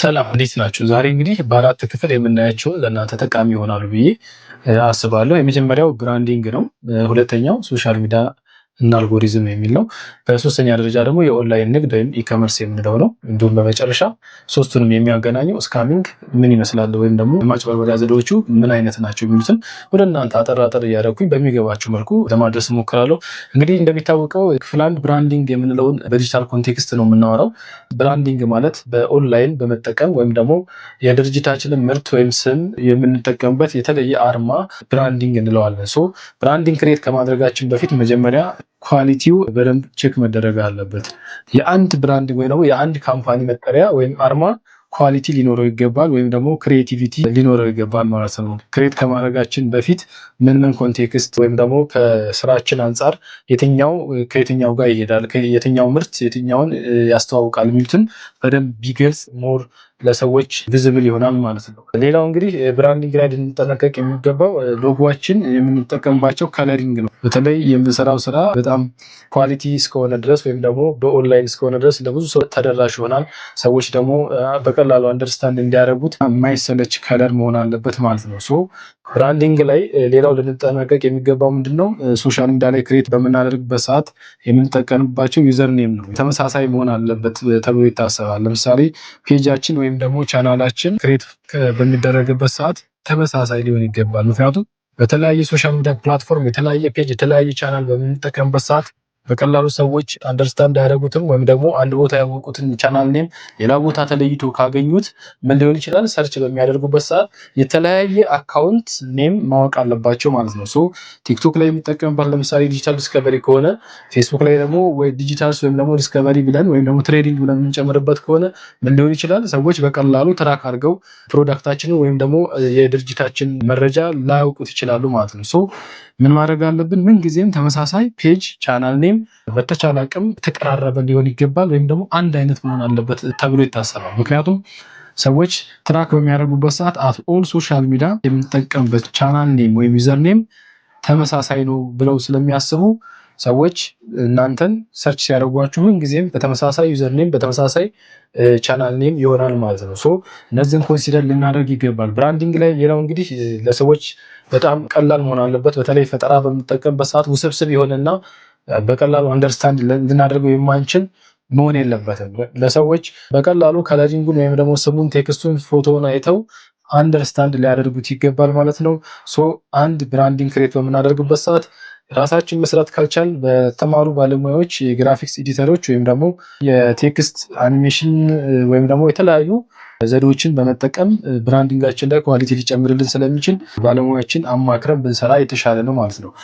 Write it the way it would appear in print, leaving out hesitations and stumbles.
ሰላም እንዴት ናችሁ? ዛሬ እንግዲህ በአራት ክፍል የምናያቸው ለእናንተ ጠቃሚ ይሆናሉ ብዬ አስባለሁ። የመጀመሪያው ብራንዲንግ ነው። ሁለተኛው ሶሻል ሚዲያ እና አልጎሪዝም የሚል ነው። በሶስተኛ ደረጃ ደግሞ የኦንላይን ንግድ ወይም ኢኮመርስ የምንለው ነው። እንዲሁም በመጨረሻ ሶስቱንም የሚያገናኘው ስካሚንግ ምን ይመስላል ወይም ደግሞ ማጭበርበሪያ ዘዴዎቹ ምን አይነት ናቸው የሚሉትን ወደ እናንተ አጠር እያደረኩኝ በሚገባችሁ መልኩ ለማድረስ እሞክራለሁ። እንግዲህ እንደሚታወቀው ክፍል አንድ ብራንዲንግ የምንለውን በዲጂታል ኮንቴክስት ነው የምናወራው። ብራንዲንግ ማለት በኦንላይን በመጠቀም ወይም ደግሞ የድርጅታችንን ምርት ወይም ስም የምንጠቀምበት የተለየ አርማ ብራንዲንግ እንለዋለን። ብራንዲንግ ክሬት ከማድረጋችን በፊት መጀመሪያ ኳሊቲው በደንብ ቼክ መደረግ አለበት። የአንድ ብራንዲንግ ወይ ደግሞ የአንድ ካምፓኒ መጠሪያ ወይም አርማ ኳሊቲ ሊኖረው ይገባል፣ ወይም ደግሞ ክሬቲቪቲ ሊኖረው ይገባል ማለት ነው። ክሬት ከማድረጋችን በፊት ምን ኮንቴክስት ወይም ደግሞ ከስራችን አንጻር የትኛው ከየትኛው ጋር ይሄዳል፣ የትኛው ምርት የትኛውን ያስተዋውቃል የሚሉትን በደንብ ቢገልጽ ሞር ለሰዎች ቪዚብል ይሆናል ማለት ነው። ሌላው እንግዲህ ብራንዲንግ ላይ ልንጠነቀቅ የሚገባው ሎጎችን የምንጠቀምባቸው ከለሪንግ ነው። በተለይ የምንሰራው ስራ በጣም ኳሊቲ እስከሆነ ድረስ ወይም ደግሞ በኦንላይን እስከሆነ ድረስ ለብዙ ሰው ተደራሽ ይሆናል። ሰዎች ደግሞ በቀላሉ አንደርስታንድ እንዲያደርጉት የማይሰለች ከለር መሆን አለበት ማለት ነው። ብራንዲንግ ላይ ሌላው ልንጠነቀቅ የሚገባው ምንድነው? ሶሻል ሚዲያ ላይ ክሬት በምናደርግበት ሰዓት የምንጠቀምባቸው ዩዘር ኔም ነው ተመሳሳይ መሆን አለበት ተብሎ ይታሰባል። ለምሳሌ ፔጃችን ወይም ደግሞ ቻናላችን ክሬት በሚደረግበት ሰዓት ተመሳሳይ ሊሆን ይገባል። ምክንያቱም በተለያየ ሶሻል ሚዲያ ፕላትፎርም የተለያየ ፔጅ የተለያየ ቻናል በምንጠቀምበት ሰዓት በቀላሉ ሰዎች አንደርስታንድ አያደርጉትም፣ ወይም ደግሞ አንድ ቦታ ያወቁትን ቻናል ኔም ሌላ ቦታ ተለይቶ ካገኙት ምን ሊሆን ይችላል? ሰርች በሚያደርጉበት ሰዓት የተለያየ አካውንት ኔም ማወቅ አለባቸው ማለት ነው። ቲክቶክ ላይ የሚጠቀምበት ለምሳሌ ዲጂታል ዲስከቨሪ ከሆነ ፌስቡክ ላይ ደግሞ ወይ ዲጂታልስ ወይም ደግሞ ዲስከቨሪ ብለን ወይም ደግሞ ትሬዲንግ ብለን የምንጨምርበት ከሆነ ምን ሊሆን ይችላል? ሰዎች በቀላሉ ትራክ አድርገው ፕሮዳክታችንን ወይም ደግሞ የድርጅታችን መረጃ ላያውቁት ይችላሉ ማለት ነው። ምን ማድረግ አለብን? ምን ጊዜም ተመሳሳይ ፔጅ ቻናል ኔም በተቻለ አቅም ተቀራረበ ሊሆን ይገባል፣ ወይም ደግሞ አንድ አይነት መሆን አለበት ተብሎ ይታሰባል። ምክንያቱም ሰዎች ትራክ በሚያደርጉበት ሰዓት አት ኦል ሶሻል ሚዲያ የምንጠቀምበት ቻናል ኔም ወይም ዩዘር ኔም ተመሳሳይ ነው ብለው ስለሚያስቡ ሰዎች እናንተን ሰርች ሲያደርጓችሁ ምን ጊዜም በተመሳሳይ ዩዘር ኔም በተመሳሳይ ቻናል ኔም ይሆናል ማለት ነው። እነዚህን ኮንሲደር ልናደርግ ይገባል። ብራንዲንግ ላይ ሌላው እንግዲህ ለሰዎች በጣም ቀላል መሆን አለበት። በተለይ ፈጠራ በምንጠቀምበት ሰዓት ውስብስብ የሆነና በቀላሉ አንደርስታንድ ልናደርገው የማንችል መሆን የለበትም። ለሰዎች በቀላሉ ከለሪንጉን ወይም ደግሞ ስሙን፣ ቴክስቱን፣ ፎቶውን አይተው አንደርስታንድ ሊያደርጉት ይገባል ማለት ነው። አንድ ብራንዲንግ ክሬት በምናደርግበት ሰዓት ራሳችን መስራት ካልቻል በተማሩ ባለሙያዎች የግራፊክስ ኤዲተሮች ወይም ደግሞ የቴክስት አኒሜሽን ወይም ደግሞ የተለያዩ ዘዴዎችን በመጠቀም ብራንዲንጋችን ላይ ኳሊቲ ሊጨምርልን ስለሚችል ባለሙያዎችን አማክረን ብንሰራ የተሻለ ነው ማለት ነው።